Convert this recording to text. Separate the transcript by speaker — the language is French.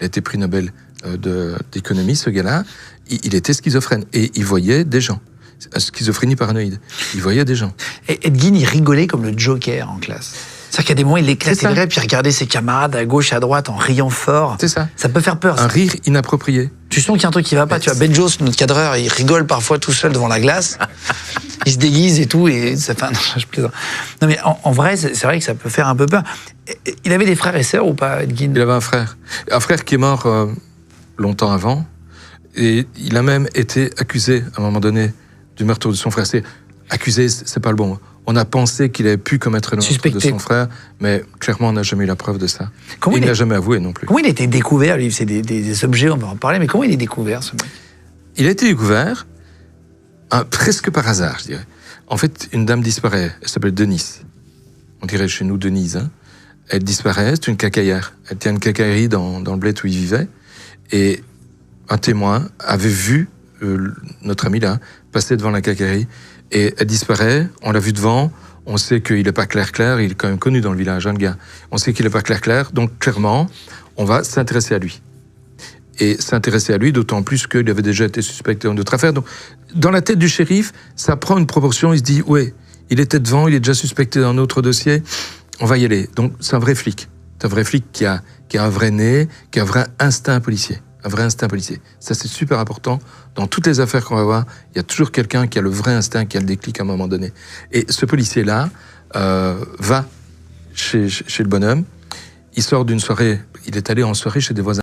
Speaker 1: Il a été prix Nobel d'économie, ce gars-là. Il était schizophrène et il voyait des gens. Schizophrénie paranoïde. Il voyait des gens.
Speaker 2: Et Edguin, il rigolait comme le Joker en classe. C'est-à-dire qu'il y a des moments, il éclatait le rire, puis il regardait ses camarades à gauche, à droite, en riant fort.
Speaker 1: C'est ça.
Speaker 2: Ça peut faire peur.
Speaker 1: Un rire inapproprié.
Speaker 2: Tu sens qu'il y a un truc qui va pas. Tu vois, Ben Jones, notre cadreur, il rigole parfois tout seul devant la glace. Il se déguise et tout, et ça fait... Non, je plaisante. Non, mais en vrai, c'est vrai que ça peut faire un peu peur. Il avait des frères et sœurs ou pas, Edguin?
Speaker 1: Il avait un frère. Un frère qui est mort longtemps avant. Et il a même été accusé, à un moment donné, du meurtre de son frère. C'est accusé, c'est pas le bon mot. On a pensé qu'il avait pu commettre le meurtre de son frère, mais clairement, on n'a jamais eu la preuve de ça. Il n'a jamais avoué non plus.
Speaker 2: Comment il a été découvert, lui? C'est des objets, on va en parler, mais comment il est découvert, ce mec?
Speaker 1: Il a été découvert presque par hasard, je dirais. En fait, une dame disparaît. Elle s'appelle Denise. On dirait chez nous Denise. Hein. Elle disparaît, c'est une cacaillère. Elle tient une cacaillerie dans le bled où il vivait. Et un témoin avait vu notre ami là passer devant la cacaillerie. Et elle disparaît, on l'a vu devant, on sait qu'il n'est pas clair, il est quand même connu dans le village, hein, le gars. On sait qu'il n'est pas clair, donc clairement, on va s'intéresser à lui. Et s'intéresser à lui, d'autant plus qu'il avait déjà été suspecté dans d'autres affaires. Donc, dans la tête du shérif, ça prend une proportion, il se dit, ouais, il était devant, il est déjà suspecté dans un autre dossier, on va y aller. Donc, c'est un vrai flic. C'est un vrai flic qui a un vrai nez, qui a un vrai instinct policier. Un vrai instinct policier. Ça, c'est super important. Dans toutes les affaires qu'on va voir, il y a toujours quelqu'un qui a le vrai instinct, qui a le déclic à un moment donné. Et ce policier-là va chez le bonhomme. Il sort d'une soirée, il est allé en soirée chez des voisins.